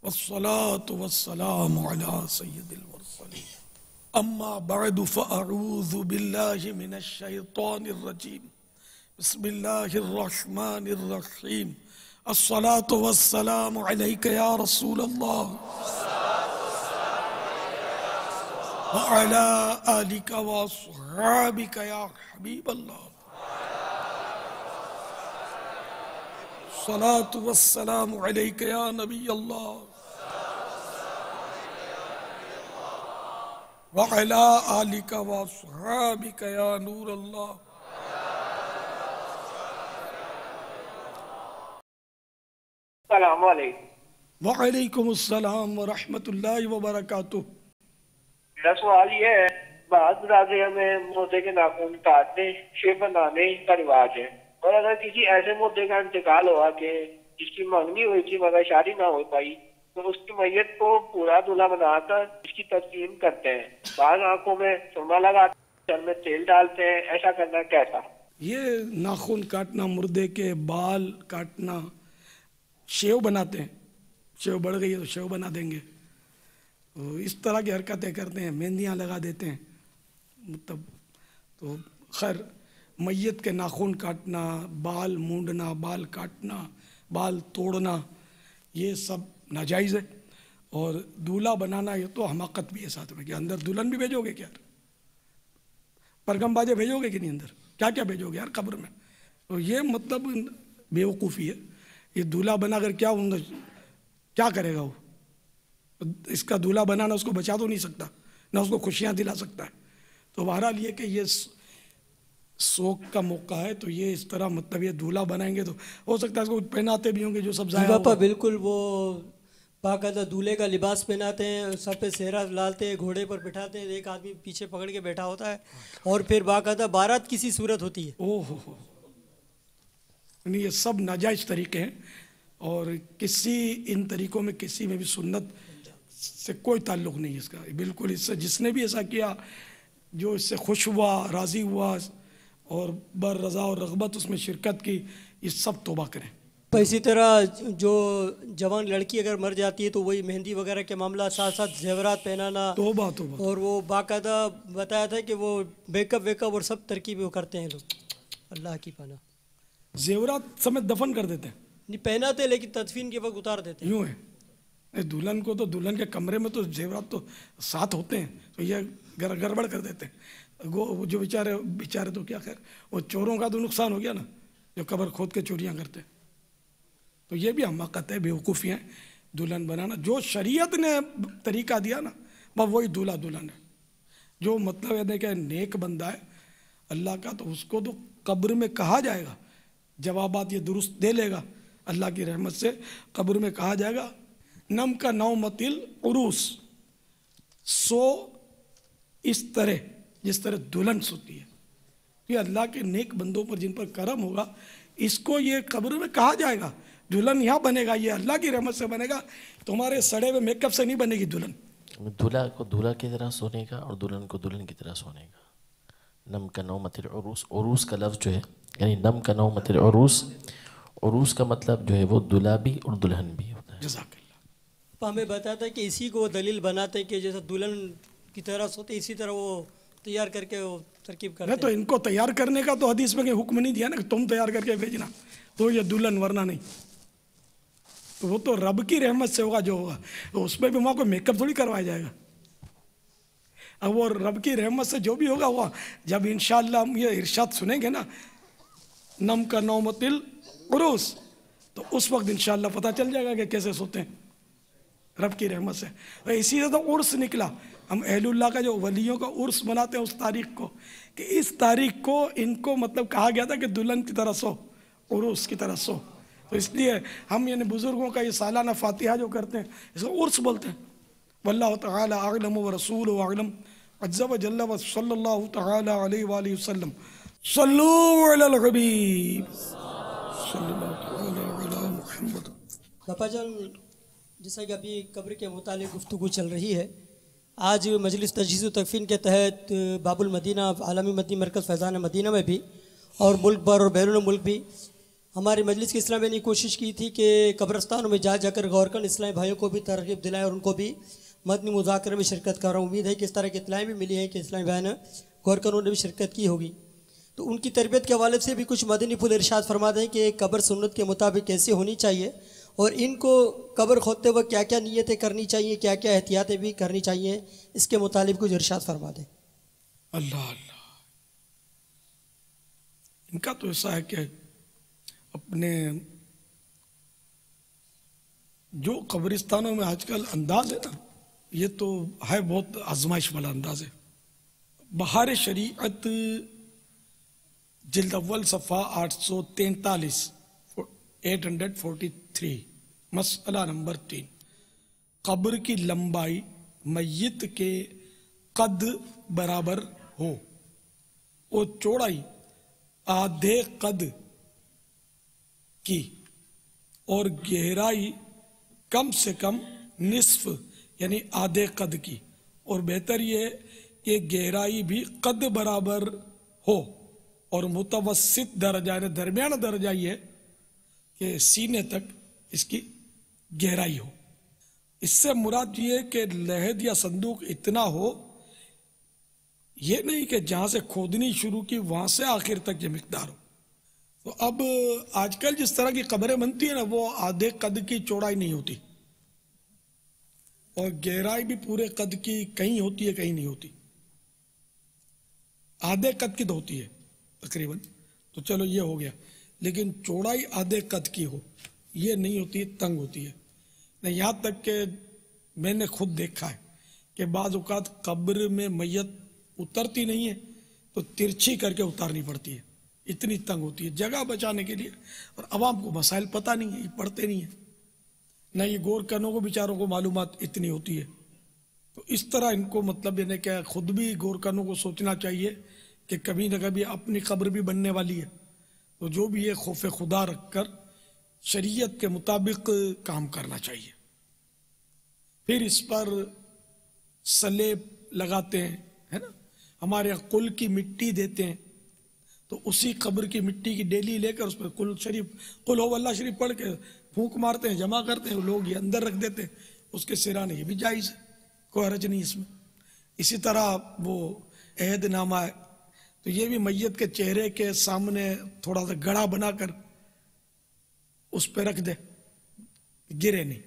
वस्सलातु वस्सलामु अला सय्यिदिल मुरसलीन अम्मा बअदु फ़अऊज़ु बिल्लाहि मिनश शैतानिर रजीम बिस्मिल्लाहिर रहमानिर रहीम अस्सलातु वस्सलामु अलैका या रसूलल्लाह व अला आलिका व अस्हाबिका या हबीबल्लाह अस्सलातु वस्सलामु अलैका या नबी अल्लाह व अला आलिका व अस्हाबिका या नूर अल्लाह। वालेकुम अस्सलाम व रहमतुल्लाहि व बरकातुहू। मेरा सवाल ये है, बाद राजे में मुर्दे के नाखून काटने शेव बनाने का रिवाज है, और अगर किसी ऐसे मुर्दे का इंतकाल हुआ कि जिसकी मंगनी हुई थी मगर शादी ना हो पाई, तो उसकी मैयत को पूरा दूल्हा बनाकर इसकी तस्लीम करते हैं। बाद आंखों में सुरमा लगाते हैं, सर में तेल डालते हैं, ऐसा करना कैसा? ये नाखून काटना, मुर्दे के बाल काटना, शेव बनाते हैं, शेव बढ़ गई है तो शेव बना देंगे, तो इस तरह की हरकतें करते हैं, मेहंदियाँ लगा देते हैं, मतलब तो खैर मैयत के नाखून काटना, बाल मूंडना, बाल काटना, बाल तोड़ना, ये सब नाजायज़ है। और दूल्हा बनाना ये तो हमाकत भी है साथ में, कि अंदर दुल्हन भी भेजोगे क्या, परगम बाजे भेजोगे कि नहीं, अंदर क्या क्या भेजोगे यार कब्र में, तो ये मतलब बेवकूफ़ी है। ये दूल्हा बनाकर क्या होगा, क्या करेगा वो, इसका दूल्हा बनाना उसको बचा तो नहीं सकता, ना उसको खुशियाँ दिला सकता है। तो बहरहाल ये कि ये शौक का मौका है, तो ये इस तरह मतलब ये दूल्हा बनाएंगे तो हो सकता है इसको पहनाते भी होंगे जो सब ज़ाया पापा बिल्कुल वो बाकायदा दूल्हे का लिबास पहनाते हैं, सर पे सेहरा डालते हैं, घोड़े पर बिठाते हैं, एक आदमी पीछे पकड़ के बैठा होता है, और फिर बाकायदा बारात की सी सूरत होती है। ओहो, नहीं ये सब नाजायज़ तरीके हैं, और किसी इन तरीक़ों में किसी में भी सुन्नत से कोई ताल्लुक़ नहीं है इसका, बिल्कुल। इससे जिसने भी ऐसा किया, जो इससे खुश हुआ, राज़ी हुआ और बर रज़ा और रग़बत उसमें शिरकत की, ये सब तौबा करें। तो इसी तरह जो जवान लड़की अगर मर जाती है तो वही मेहंदी वगैरह के मामला, साथ साथ जेवरात पहनाना, तौबा तौबा, और वो बाकायदा बताया था कि वो मेकअप वेकअप और सब तरकीब वो करते हैं लोग, अल्लाह की पनाह। जेवरात समेत दफन कर देते हैं, नहीं पहनाते लेकिन तदफीन के वक्त उतार देते हैं। यूँ है, दुल्हन को तो दुल्हन के कमरे में तो जेवरात तो साथ होते हैं, तो ये गड़बड़ कर देते हैं। वो जो बेचारे तो क्या, खैर वो चोरों का तो नुकसान हो गया ना, जो कब्र खोद के चोरियां करते हैं। तो ये भी हमाकत है, बेवकूफ़ी है दुल्हन बनाना। जो शरीयत ने तरीका दिया ना, बस वही दूल्हा दुल्हन है। जो मतलब है कि नेक बंदा है अल्लाह का, तो उसको तो कब्र में कहा जाएगा, जवाबात ये दुरुस्त दे लेगा अल्लाह की रहमत से। कब्र में कहा जाएगा नम का नौमतिल उरूस, सो इस तरह जिस तरह दुल्हन सोती है। ये अल्लाह के नेक बंदों पर जिन पर करम होगा, इसको ये कब्र में कहा जाएगा, दुल्हन यहाँ बनेगा, ये अल्लाह की रहमत से बनेगा, तुम्हारे सड़े हुए मेकअप से नहीं बनेगी दुल्हन। दूल्हा को दूल्हा की तरह सोने का और दुल्हन को दुल्हन की तरह सोने का। नम का नौमतिल उरूस, उरूस का लफ्ज़ जो है, यानी नम का नौमतिल उरूस, उरूस का मतलब जो है वो दूल्हा भी और दुल्हन भी होता है। जज़ाकल्लाह। हमें बताया था कि इसी को दलील बनाते कि जैसा दुल्हन की तरह सोते, इसी तरह वो तैयार करके वो तरकीब करते हैं। तो इनको तैयार करने का तो हदीस में कोई हुक्म नहीं दिया ना कि तुम तैयार करके भेजना तो ये दुल्हन, वरना नहीं। तो वो तो रब की रहमत से होगा जो होगा, तो उसमें भी वहाँ कोई मेकअप थोड़ी करवाया जाएगा। अब वो रब की रहमत से जो भी होगा हुआ, जब इंशाअल्लाह हम ये इरशाद सुनेंगे ना, नम का नौमतिल उरूस, तो उस वक्त इंशाअल्लाह पता चल जाएगा कि कैसे सोते हैं रब की रहमत से। और इसी से तो उर्स निकला, हम अहलुल्लाह का जो वलियों का उर्स मनाते हैं उस तारीख को, कि इस तारीख को इनको मतलब कहा गया था कि दुल्हन की तरह सो, उर्स की तरह सो। तो इसलिए हम यानी बुज़ुर्गों का ये सालाना फातिहा जो करते हैं इसको उर्स बोलते हैं। वल्लाहु तआला अअलम व रसूलुहु अअलम अज़्ज़ा व जल्ला व सल्लल्लाहु तआला अलैहि व आलिहि वसल्लम। सल्लू अलल हबीब सल्लल्लाहु तआला अला मुहम्मद। पापा जान, जैसा कि अभी कब्र के मुतालिक गुफ्तगू चल रही है, आज मजलिस तजहीज़ व तकफ़ीन के तहत बाबुल मदीना आलमी मदनी मरकज़ फैज़ान मदीना में भी और मुल्क भर और बैरून मुल्क भी हमारे मजलिस के इस्लाम ने कोशिश की थी कि कब्रस्तानों में जा जाकर गौर कर इस्लामी भाइयों को भी तरगीब दिलाएं और उनको भी मदनी मुज़ाकरे में शिरकत कर रहा हूँ। उम्मीद है कि इस तरह की इत्तलाएँ भी मिली हैं कि इस्लामी भाई ने गौर कर उन्होंने भी शिरकत की होगी। तो उनकी तरबियत के हवाले से भी कुछ मदनी फूल इरशाद फरमा दें कि कब्र सुन्नत के मुताबिक कैसे होनी चाहिए और इनको कब्र खोदते वक्त क्या क्या नीयतें करनी चाहिए, क्या क्या एहतियातें भी करनी चाहिए, इसके मुतालिब कुछ इरशाद फरमा दें। अल्लाह अल्लाह, इनका तो ऐसा है कि अपने जो कब्रिस्तानों में आजकल अंदाज है ना, ये तो है बहुत आजमाइश वाला अंदाज है। बहार शरीअत जिल्द अव्वल सफ़ा 843 843 मसला नंबर 3, कब्र की लंबाई मय्यत के कद बराबर हो और चौड़ाई आधे कद की और गहराई कम से कम निस्फ यानी आधे कद की, और बेहतर ये कि गहराई भी कद बराबर हो और मुतवस्सित दर्जा यानी दरमियाना दर्जा ये कि सीने तक इसकी गहराई हो। इससे मुराद ये कि लहद या संदूक इतना हो, ये नहीं कि जहां से खोदनी शुरू की वहां से आखिर तक ये मिकदार हो। तो अब आजकल जिस तरह की कब्रें बनती है ना, वो आधे कद की चौड़ाई नहीं होती और गहराई भी पूरे कद की कहीं होती है कहीं नहीं होती, आधे कद की तो होती है तकरीबन। तो चलो ये हो गया, लेकिन चौड़ाई आधे कद की हो ये नहीं होती, तंग होती है। नहीं, यहाँ तक कि मैंने खुद देखा है कि बाज़ औक़ात कब्र में मैयत उतरती नहीं है तो तिरछी करके उतारनी पड़ती है, इतनी तंग होती है जगह बचाने के लिए। और अवाम को मसाइल पता नहीं है, पढ़ते नहीं है, न ये गौर करनों को बेचारों को मालूमात इतनी होती है। तो इस तरह इनको मतलब यानी क्या खुद भी गौर करनों को सोचना चाहिए कि कभी न कभी अपनी कब्र भी बनने वाली है। तो जो भी है खौफ खुदा रखकर शरीयत के मुताबिक काम करना चाहिए। फिर इस पर सलेब लगाते हैं, है ना, हमारे यहाँ कुल की मिट्टी देते हैं, तो उसी कब्र की मिट्टी की डेली लेकर उस पर कुल शरीफ कुल हो अल्लाह शरीफ पढ़ के फूंक मारते हैं, जमा करते हैं, लोग ये अंदर रख देते हैं उसके सिराने, ये भी जायज़ है, कोई हरज नहीं इसमें। इसी तरह वो अहदनामा है, तो ये भी मैयत के चेहरे के सामने थोड़ा सा गड़ा बनाकर उस पर रख दे, गिरे नहीं।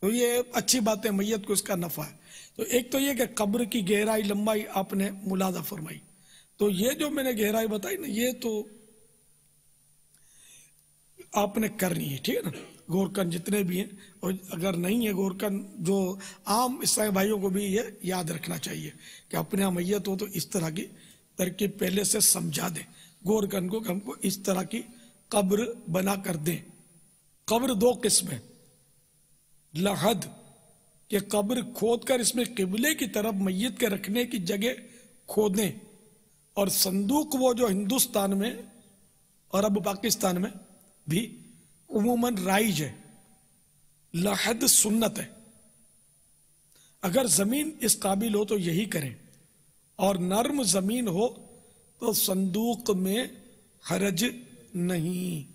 तो ये अच्छी बात है, मैयत को इसका नफा है। तो एक तो ये कि कब्र की गहराई लंबाई आपने मुलाजा फरमाई, तो ये जो मैंने गहराई बताई ना, ये तो आपने करनी है, ठीक है ना, गोरकन जितने भी हैं। और अगर नहीं है गोरकन, जो आम ईसाई भाइयों को भी ये याद रखना चाहिए कि अपने यहाँ मैयत हो तो इस तरह की तरकीब पहले से समझा दें गोरकन को कि हमको इस तरह की कब्र बना कर दें। कब्र दो किस्म है, लहद के कब्र खोद कर इसमें किबले की तरफ मैयत के रखने की जगह खोदें, और संदूक वो जो हिंदुस्तान में और अब पाकिस्तान में भी उमूमन राइज है। लहद सुन्नत है, अगर जमीन इस काबिल हो तो यही करें, और नर्म जमीन हो तो संदूक में हरज नहीं।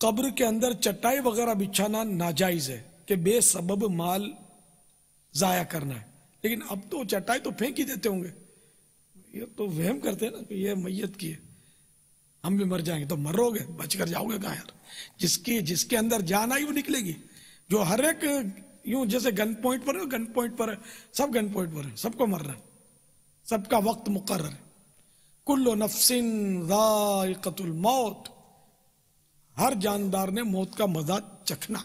कब्र के अंदर चटाई वगैरह बिछाना नाजायज है कि बेसबब माल जाया करना है, लेकिन अब तो चटाई तो फेंक ही देते होंगे, ये तो वहम करते हैं ना कि ये मैयत की है, हम भी मर जाएंगे। तो मरोगे, बचकर जाओगे कहाँ यार? जिसके अंदर जान आई वो निकलेगी। जो हर एक यूं जैसे गन पॉइंट पर है, गन पॉइंट पर है, सब गन पॉइंट पर है, सबको मरना है, सबका वक्त मुकर्रर है। कुल्लु नफ्सिन ज़ाइक़तुल मौत, हर जानदार ने मौत का मजा चखना।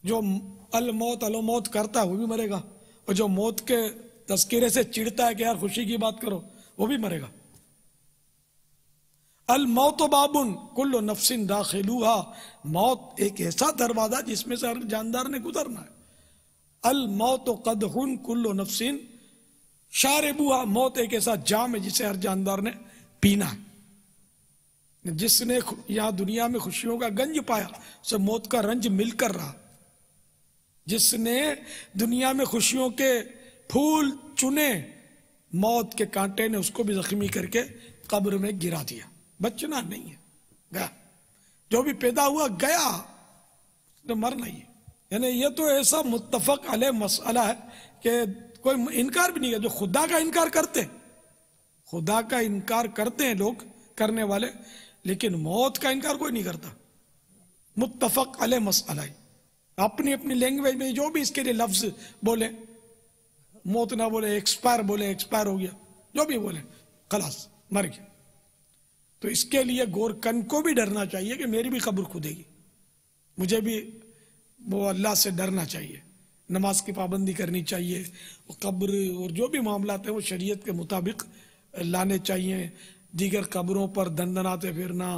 जो अल मौत करता है वो भी मरेगा, और जो मौत के तस्करे से चिढ़ता है कि यार खुशी की बात करो, वो भी मरेगा। अल मौत बाबुन कुल्लु नफ्सिन दाखिलुहा, मौत एक ऐसा दरवाजा जिसमें से हर जानदार ने गुजरना है। अल मौत कदहुन कुल्लु नफ्सिन शारिबुहा, मौत एक ऐसा जाम है जिसे हर जानदार ने पीना है। जिसने यहां दुनिया में खुशियों का गंज पाया उसे मौत का रंज मिलकर रहा। जिसने दुनिया में खुशियों के फूल चुने, मौत के कांटे ने उसको भी जख्मी करके कब्र में गिरा दिया। बचना नहीं है, गया। जो भी पैदा हुआ गया, तो मरना ही है। यानी ये तो ऐसा मुत्तफक अलैह मसला है कि कोई इनकार भी नहीं है। जो खुदा का इनकार करते, खुदा का इनकार करते हैं लोग, करने वाले, लेकिन मौत का इनकार कोई नहीं करता। मुत्तफक अलैह मसला है। अपनी अपनी लैंग्वेज में जो भी इसके लिए लफ्ज बोले, मौत ना बोले, एक्सपायर बोले, एक्सपायर हो गया, जो भी बोले, खलास मर गया। तो इसके लिए गोरकन को भी डरना चाहिए कि मेरी भी कब्र खुदेगी, मुझे भी वो अल्लाह से डरना चाहिए, नमाज की पाबंदी करनी चाहिए, वो कब्र और जो भी मामला है वो शरीयत के मुताबिक लाने चाहिए। दीगर कब्रों पर दंदनाते फिरना,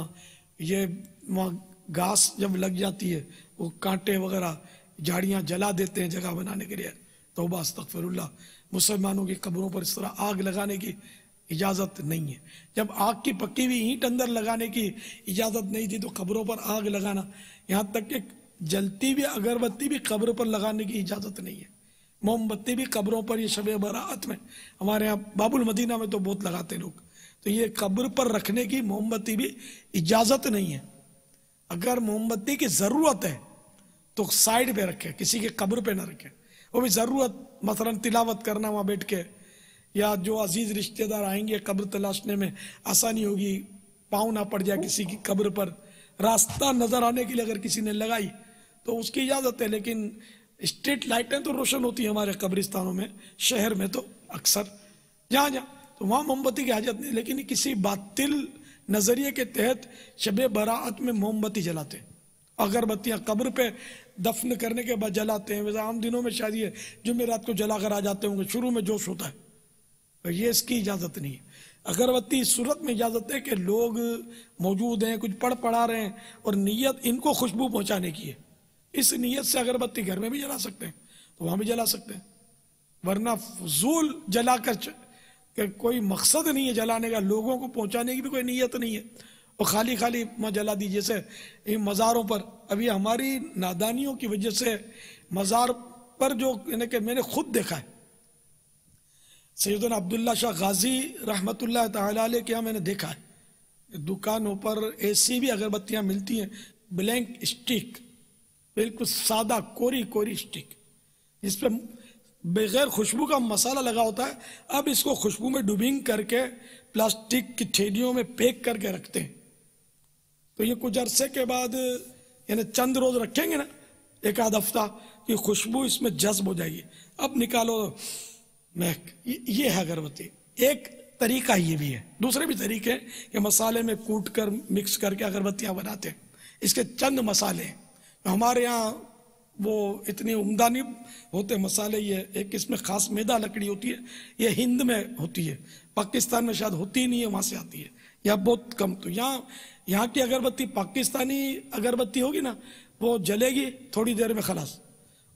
ये वहाँ घास जब लग जाती है वो कांटे वगैरह झाड़ियाँ जला देते हैं जगह बनाने के लिए, तौबा अस्तगफिरुल्लाह। मुसलमानों की कब्रों पर इस तरह आग लगाने की इजाज़त नहीं है। जब आग की पक्की हुई ईंट अंदर लगाने की इजाज़त नहीं थी तो कब्रों पर आग लगाना, यहाँ तक कि जलती हुई अगरबत्ती भी कब्र पर लगाने की इजाज़त नहीं है। मोमबत्ती भी कब्रों पर, ये शब बरात में हमारे यहाँ बाबुल मदीना में तो बहुत लगाते लोग, तो ये कब्र पर रखने की मोमबत्ती भी इजाज़त नहीं है। अगर मोमबत्ती की ज़रूरत है तो साइड पे रखे, किसी के कब्र पे ना रखे। वो भी ज़रूरत, मसलन तिलावत करना वहाँ बैठ के, या जो अजीज़ रिश्तेदार आएंगे कब्र तलाशने में आसानी होगी, पाँव ना पड़ जाए किसी की कब्र पर, रास्ता नज़र आने के लिए अगर किसी ने लगाई तो उसकी इजाज़त है। लेकिन स्ट्रीट लाइटें तो रोशन होती है हमारे कब्रिस्तानों में, शहर में तो अक्सर जहाँ जहाँ, तो वहाँ मोमबत्ती की हाजत नहीं। लेकिन किसी बातिल नज़रिए के तहत शब बरात में मोमबत्ती जलाते हैं, अगरबत्तियाँ कब्र पे दफन करने के बाद जलाते हैं। वैसे आम दिनों में शायद ये जुमेरात को जला कर आ जाते होंगे, शुरू में जोश होता है, तो ये इसकी इजाज़त नहीं है। अगरबत्ती इस सूरत में इजाज़त है कि लोग मौजूद हैं, कुछ पढ़ा रहे हैं और नीयत इनको खुशबू पहुँचाने की है, इस नीयत से अगरबत्ती घर में भी जला सकते हैं तो वहाँ भी जला सकते हैं। वरना फजूल जलाकर कि कोई मकसद नहीं है जलाने का, लोगों को पहुँचाने की भी कोई नीयत नहीं है, और खाली खाली मैं जला दी। जैसे इन मज़ारों पर अभी हमारी नादानियों की वजह से मज़ार पर जो, यानी कि मैंने खुद देखा है, सैयदना अब्दुल्ला शाह गाजी रहमतुल्लाह तआला अलैह के यहाँ मैंने देखा है, दुकानों पर ऐसी भी अगरबत्तियाँ मिलती हैं, ब्लैंक स्टिक, बिल्कुल सादा कोरी कोरी स्टिक, जिस पर बगैर खुशबू का मसाला लगा होता है। अब इसको खुशबू में डुबिंग करके प्लास्टिक की थैलियों में पैक करके रखते हैं, तो ये कुछ अरसे के बाद, यानी चंद रोज रखेंगे ना, एक आध हफ्ता, ये खुशबू इसमें जज्ब हो जाएगी। अब निकालो महक, ये है अगरबत्ती। एक तरीका ये भी है, दूसरे भी तरीके हैं कि मसाले में कूट कर मिक्स करके अगरबत्तियाँ बनाते हैं। इसके चंद मसाले हमारे यहाँ वो इतनी उम्दा नहीं होते मसाले। ये एक इसमें खास मैदा लकड़ी होती है, ये हिंद में होती है, पाकिस्तान में शायद होती नहीं है, वहाँ से आती है, या बहुत कम। तो यहाँ की अगरबत्ती, पाकिस्तानी अगरबत्ती होगी ना, वो जलेगी थोड़ी देर में खलास।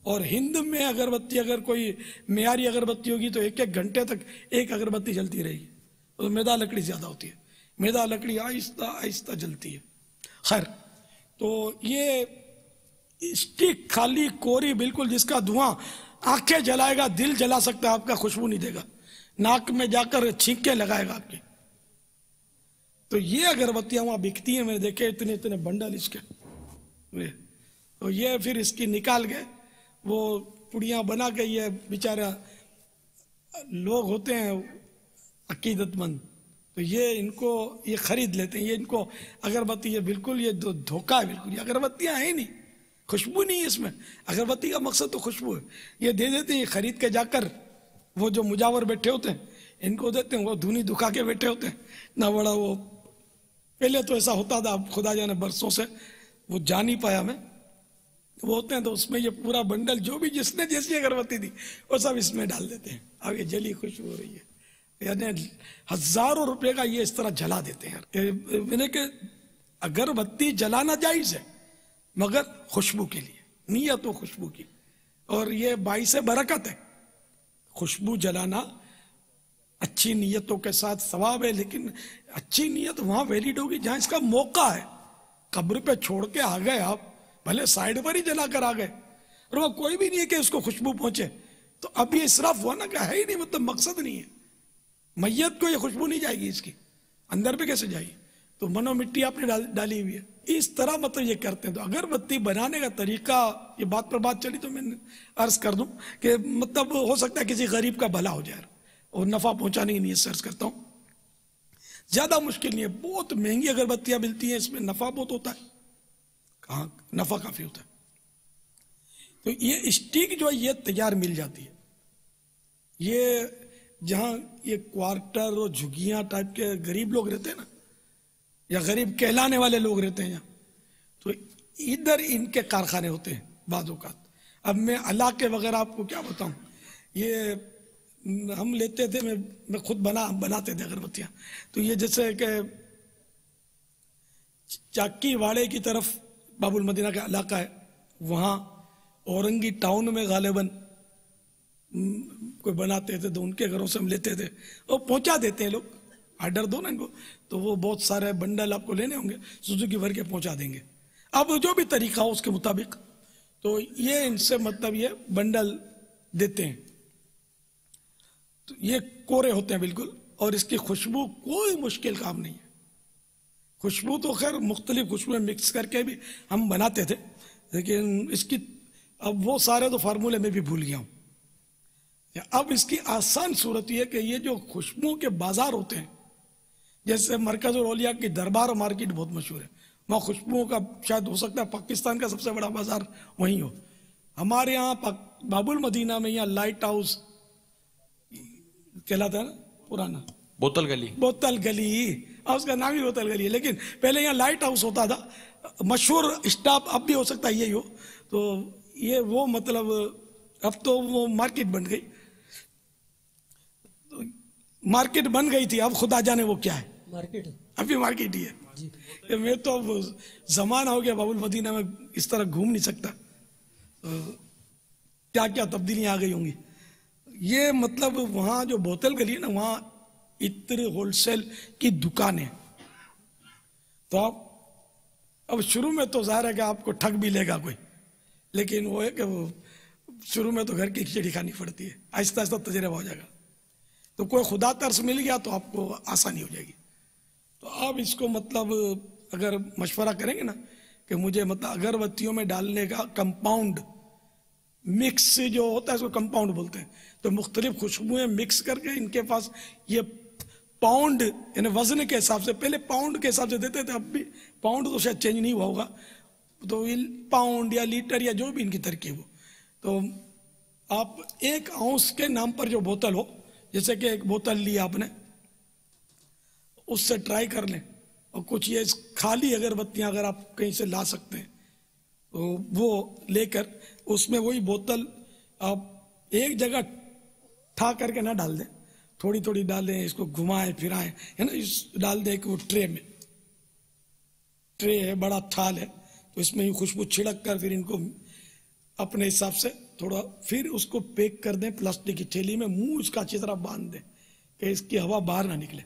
और हिंद में अगरबत्ती अगर कोई मेयारी अगरबत्ती होगी तो एक एक घंटे तक एक अगरबत्ती जलती रहेगी। तो मैदा लकड़ी ज़्यादा होती है, मैदा लकड़ी आहिस्ता आहिस्ता जलती है। खैर, तो ये स्टिक खाली कोरी बिल्कुल, जिसका धुआं आंखें जलाएगा, दिल जला सकता है आपका, खुशबू नहीं देगा, नाक में जाकर छींके लगाएगा आपके। तो ये अगरबत्तियां वहां बिकती हैं, मैंने देखे इतने इतने बंडल इसके। तो ये फिर इसकी निकाल के वो पुड़ियां बना के, ये बेचारा लोग होते हैं अकीदतमंद, तो ये इनको ये खरीद लेते हैं। ये इनको अगरबत्ती, ये बिल्कुल ये धोखा है, बिल्कुल ये अगरबत्तियां हैं ही नहीं, खुशबू नहीं है इसमें। अगरबत्ती का मकसद तो खुशबू है। ये दे देते हैं, ये खरीद के जाकर वो जो मुजावर बैठे होते हैं इनको देते हैं, वो धुनी दुखा के बैठे होते हैं ना। बड़ा वो पहले तो ऐसा होता था, अब खुदा जाने बरसों से वो जा नहीं पाया मैं, वो होते हैं तो उसमें ये पूरा बंडल जो भी जिसने जैसी अगरबत्ती थी वो सब इसमें डाल देते हैं। अब ये जली खुशबू हो रही है, यानी हजारों रुपए का ये इस तरह जला देते हैं। मैंने कि अगरबत्ती जलाना जायज है मगर खुशबू के लिए, नीयत हो खुशबू की, और ये बाइस बरकत है। खुशबू जलाना अच्छी नीयतों के साथ सवाब है, लेकिन अच्छी नीयत वहां वैलिड होगी जहां इसका मौका है। कब्र पे छोड़ के आ गए आप, भले साइड पर ही जला कर आ गए, और वह कोई भी नहीं है कि उसको खुशबू पहुंचे, तो अब ये इसराफ हुआ ना, कि है ही नहीं, मतलब मकसद नहीं है। मैयत को ये खुशबू नहीं जाएगी, इसकी अंदर पे कैसे जाएगी? तो मनो मिट्टी आपने डाली हुई है। इस तरह मतलब ये करते हैं। तो अगरबत्ती बनाने का तरीका, ये बात पर बात चली तो मैं अर्ज कर दूं कि मतलब हो सकता है किसी गरीब का भला हो जाए और नफा पहुंचाने की नीयत से अर्ज करता हूं। ज्यादा मुश्किल नहीं है, बहुत महंगी अगरबत्तियां मिलती हैं, इसमें नफा बहुत होता है। कहाँ नफा काफी होता है। तो ये स्टिक जो है ये तैयार मिल जाती है। ये जहां ये क्वार्टर और झुग्गियां टाइप के गरीब लोग रहते हैं ना, या गरीब कहलाने वाले लोग रहते हैं यहाँ, तो इधर इनके कारखाने होते हैं बाज़ औक़ात। अब मैं इलाके वगैरह आपको क्या बताऊं, ये हम लेते थे, मैं खुद बनाते थे अगरबत्तियां। तो ये जैसे कि चाकी वाड़े की तरफ बाबुल मदीना का इलाका है, वहाँ औरंगी टाउन में गालिबन कोई बनाते थे, तो उनके घरों से हम लेते थे और पहुंचा देते हैं लोग। ऑर्डर दो ना इनको, तो वो बहुत सारे बंडल आपको लेने होंगे, सुजुकी भर के पहुंचा देंगे। अब जो भी तरीका हो उसके मुताबिक, तो ये इनसे मतलब ये बंडल देते हैं। तो ये कोरे होते हैं बिल्कुल, और इसकी खुशबू कोई मुश्किल काम नहीं है। खुशबू तो खैर मुख्तलिफ खुशबुएं मिक्स करके भी हम बनाते थे, लेकिन इसकी अब वो सारे तो फार्मूले में भी भूल गया हूं। अब इसकी आसान सूरत यह कि ये जो खुशबुओं के बाजार होते हैं, जैसे मरकज और औलिया की दरबार मार्केट बहुत मशहूर है, वहाँ खुशबुओं का शायद हो सकता है पाकिस्तान का सबसे बड़ा बाजार वहीं हो। हमारे यहाँ बाबुल मदीना में यहाँ लाइट हाउस कहलाता है ना, पुराना बोतल गली, बोतल गली, उसका नाम ही बोतल गली है, लेकिन पहले यहाँ लाइट हाउस होता था। मशहूर स्टॉप अब भी हो सकता है यही हो। तो ये वो मतलब अब तो वो मार्केट बन गई, तो मार्केट बन गई थी, अब खुदा जाने वो क्या है, मार्केट अभी मार्केट ही है। मैं तो अब जमाना हो गया बाबुल मदीना में इस तरह घूम नहीं सकता, क्या क्या तब्दीलियां आ गई होंगी। ये मतलब वहां जो बोतल गली है ना, वहां इत्र होलसेल की दुकान है। तो आप अब शुरू में तो जाहिर है कि आपको ठग भी लेगा कोई, लेकिन वो है कि वो शुरू में तो घर की खिचड़ी खानी पड़ती है, आहिस्ता आहिस्ता तजर्बा हो जाएगा। तो कोई खुदा तरस मिल गया तो आपको आसानी हो जाएगी। तो आप इसको मतलब अगर मशवरा करेंगे ना कि मुझे मतलब अगरबत्तियों में डालने का कंपाउंड मिक्स जो होता है, इसको कंपाउंड बोलते हैं। तो मुख्तलिफ खुशबुएं मिक्स करके इनके पास ये पाउंड यानी वजन के हिसाब से, पहले पाउंड के हिसाब से देते थे, अब भी पाउंड तो शायद चेंज नहीं हुआ होगा, तो पाउंड या लीटर या जो भी इनकी तरकीब हो। तो आप 1 आउंस के नाम पर जो बोतल हो, जैसे कि एक बोतल ली आपने, उससे ट्राई कर लें। और कुछ ये खाली अगरबत्तियां अगर आप कहीं से ला सकते हैं तो वो लेकर उसमें वही बोतल आप एक जगह ठा करके ना डाल दें, थोड़ी थोड़ी डालें, इसको घुमाएं फिराएं, है ना, इस डाल दें कि वो ट्रे में, ट्रे है, बड़ा थाल है, तो इसमें ही खुशबू छिड़क कर फिर इनको अपने हिसाब से थोड़ा फिर उसको पैक कर दें प्लास्टिक की थैली में, मुंह इसका अच्छी तरह बांध दें कि इसकी हवा बाहर ना निकले,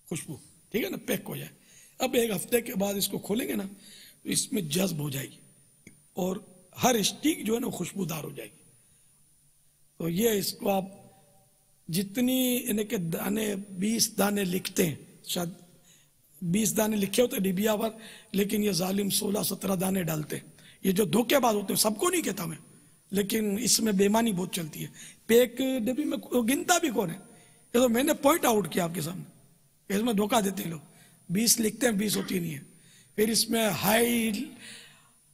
खुशबू, ठीक है ना, पैक हो जाए। अब 1 हफ्ते के बाद इसको खोलेंगे ना तो इसमें जज्ब हो जाएगी और हर स्टिक जो है ना खुशबूदार हो जाएगी। तो ये इसको आप जितनी यानी कि दाने 20 दाने लिखते हैं, शायद 20 दाने लिखे होते डिबिया पर, लेकिन ये जालिम 16-17 दाने डालते हैं। ये जो धोखेबाज होते हैं, सबको नहीं कहता मैं, लेकिन इसमें बेईमानी बहुत चलती है। पैक डिब्बी में गिनता भी कौन है, ये तो मैंने पॉइंट आउट किया आपके सामने, इसमें धोखा देते हैं लोग। 20 लिखते हैं, 20 होती नहीं है। फिर इसमें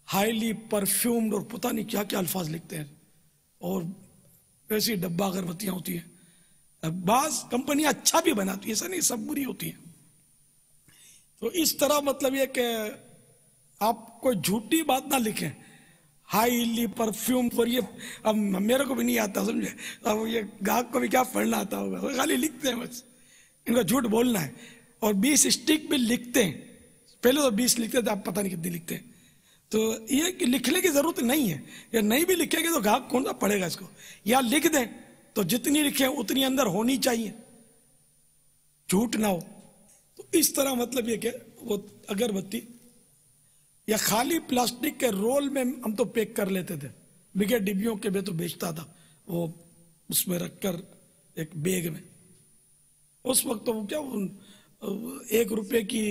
हाईली परफ्यूम्ड और पता नहीं क्या क्या अल्फाज लिखते हैं, और वैसी डब्बा अगरबत्तियां होती हैं। बाज कंपनियां अच्छा भी बनाती है, ऐसा नहीं सब बुरी होती है। तो इस तरह मतलब ये कि आप कोई झूठी बात ना लिखें, हाईली परफ्यूम, और ये अब मेरे को भी नहीं आता समझे, अब ये गाहक को भी क्या पढ़ना आता होगा, वो खाली लिखते हैं बस, इनको झूठ बोलना है। और 20 स्टिक भी लिखते हैं, पहले तो 20 लिखते थे, आप पता नहीं कितनी लिखते हैं। तो ये कि लिखने की जरूरत नहीं है, या नहीं भी लिखेंगे तो गाहक कौन सा पढ़ेगा इसको, या लिख दें तो जितनी लिखे उतनी अंदर होनी चाहिए, झूठ ना हो। तो इस तरह मतलब ये कि वो अगरबत्ती या खाली प्लास्टिक के रोल में हम तो पैक कर लेते थे, बिगे डिब्बियों के में तो बेचता था वो, उसमें रखकर एक बैग में। उस वक्त तो वो क्या 1 रुपए की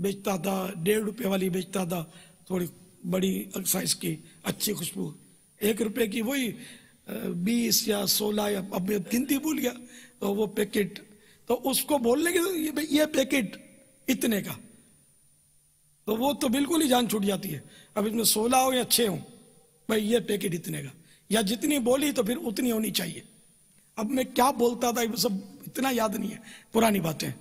बेचता था, 1.5 रुपये वाली बेचता था, थोड़ी बड़ी साइज की अच्छी खुशबू, 1 रुपये की वही 20 या 16 या अब मैं गिनती भूल गया, तो वो पैकेट, तो उसको बोलने के ये पैकेट इतने का, तो वो तो बिल्कुल ही जान छूट जाती है। अब इसमें 16 हो या 6 हो, भाई ये पैकेट इतने का, या जितनी बोली तो फिर उतनी होनी चाहिए। अब मैं क्या बोलता था ये सब इतना याद नहीं है, पुरानी बातें।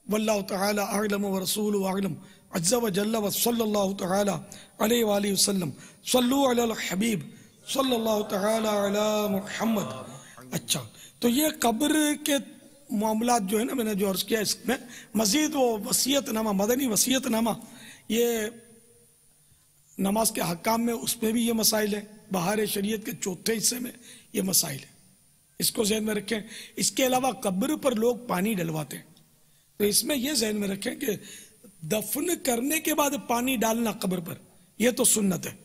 वल्लाहु तआला अअलम व रसूलुहु अअलम अज़्ज़ा व जल्ला व सल्लल्लाहु तआला अलैहि व आलिहि वसल्लम सल्लु अलल हबीब सल्लल्लाहु तआला अला मुहम्मद। अच्छा, तो ये कब्र के मामलात जो है ना, मैंने जो अर्ज किया, इसमें मजीद वो वसीयतनामा, मदनी वसीयतनामा, ये नमाज के हकाम में उसमें भी ये मसाइल है, बहार शरीयत के चौथे हिस्से में ये मसाइल है, इसको जहन में रखें। इसके अलावा कब्र पर लोग पानी डलवाते हैं, तो इसमें यह जहन में रखें कि दफन करने के बाद पानी डालना कब्र पर, यह तो सुन्नत है,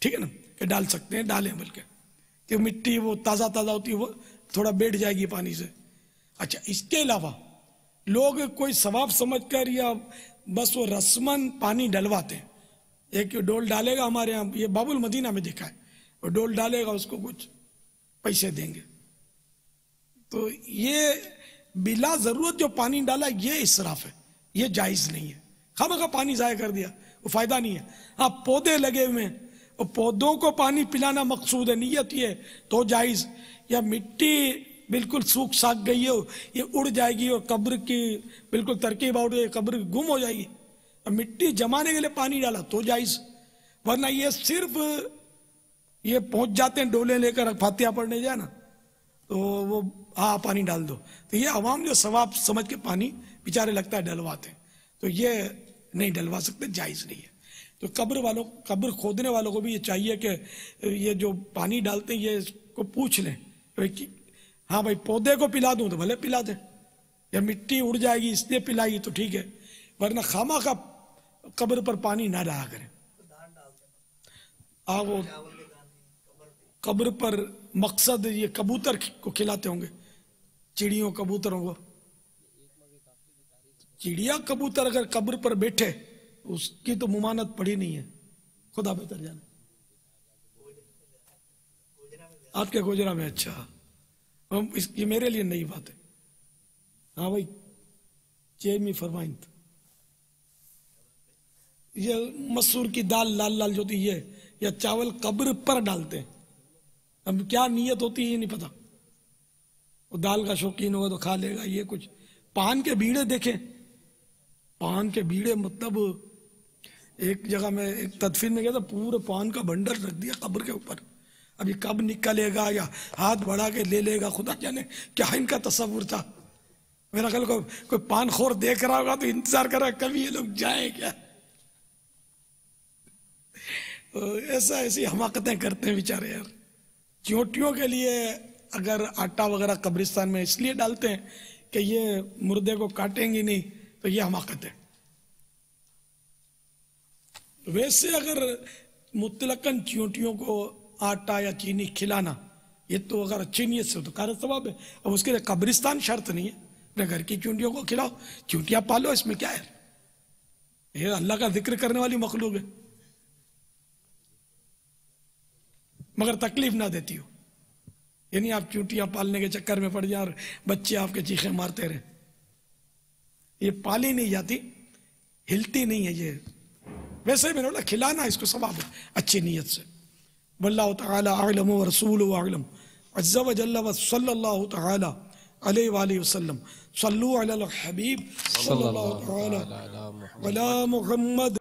ठीक है ना, कि डाल सकते हैं, डालें, बल्कि कि मिट्टी वो ताज़ा ताज़ा होती है, वो थोड़ा बैठ जाएगी पानी से। अच्छा, इसके अलावा लोग कोई सवाब समझकर या बस वो रस्मन पानी डलवाते हैं। एक डोल डालेगा, हमारे यहाँ ये बाबुल मदीना में देखा है, वो डोल डालेगा, उसको कुछ पैसे देंगे। तो ये बिला जरूरत जो पानी डाला ये इसराफ है, ये जायज नहीं है। खामखा पानी जाया कर दिया, वो फायदा नहीं है। हाँ, पौधे लगे हुए हैं, और पौधों को पानी पिलाना मकसूद है, नियत ये तो जायज। या मिट्टी बिल्कुल सूख साख गई हो, ये उड़ जाएगी और कब्र की बिल्कुल तरकीब आउट हो, कब्र गुम हो जाएगी, और मिट्टी जमाने के लिए पानी डाला तो जायज। वरना ये सिर्फ ये पहुंच जाते हैं डोले लेकर फातिहा पढ़ने जाए ना, तो वो हाँ पानी डाल दो, तो ये अवाम जो सवाब समझ के पानी बेचारे लगता है डलवाते हैं, तो ये नहीं डलवा सकते, जायज नहीं है। तो कब्र खोदने वालों को भी ये चाहिए कि ये जो पानी डालते हैं ये इसको पूछ लें कि हाँ भाई पौधे को पिला दूं तो भले पिला दे, या मिट्टी उड़ जाएगी इसलिए पिलाई तो ठीक है, वरना खामा का कब्र पर पानी ना डाला करें। वो कब्र पर मकसद ये कबूतर को खिलाते होंगे, चिड़ियों कबूतरों को। चिड़िया कबूतर अगर कब्र पर बैठे उसकी तो मुमानत पड़ी नहीं है, खुदा बेहतर जाने। आपके गोजरा में, अच्छा, हम ये मेरे लिए नई बात है। हाँ भाई, चेमी फरमाइन, ये मसूर की दाल लाल लाल जो होती है या चावल कब्र पर डालते हैं, अब क्या नीयत होती है ये नहीं पता। वो दाल का शौकीन होगा तो खा लेगा। ये कुछ पान के बीड़े देखे, पान के बीड़े, मतलब एक जगह में एक तदफीन में गया था, पूरे पान का बंडल रख दिया कब्र के ऊपर। अभी कब निकलेगा या हाथ बढ़ा के ले लेगा, खुदा जाने क्या इनका तस्वुर था। मेरा ख्याल कोई पान खोर देख रहा होगा तो इंतजार कर रहा कभी ये लोग जाए क्या। तो ऐसी हमाकतें करते हैं बेचारे यार। चींटियों के लिए अगर आटा वगैरह कब्रिस्तान में इसलिए डालते हैं कि ये मुर्दे को काटेंगी नहीं, तो ये हमाकत है। वैसे अगर मुतलकन चींटियों को आटा या चीनी खिलाना, ये तो अगर अच्छी नीयत से हो तो कार सवाब है। अब उसके लिए कब्रिस्तान शर्त नहीं है, अपने घर की चींटियों को खिलाओ, चींटियां पालो, इसमें क्या है। ये अल्लाह का जिक्र करने वाली मखलूक है, मगर तकलीफ ना देती हो। यानी आप चींटियां पालने के चक्कर में पड़ जाए और बच्चे आपके चीखें मारते रहे। ये पाली नहीं जाती, हिलती नहीं है ये। वैसे मैंने बोला खिलाना इसको सवाब है अच्छी नीयत से। वल्लाहु तआला अअलम व रसूलुहु अअलम अज़्ज़ा व जल्ला व सल्लल्लाहु तआला अलैहि व आलिहि वसल्लम सल्लु अलल हबीब सल्लल्लाहु तआला अला मुहम्मद।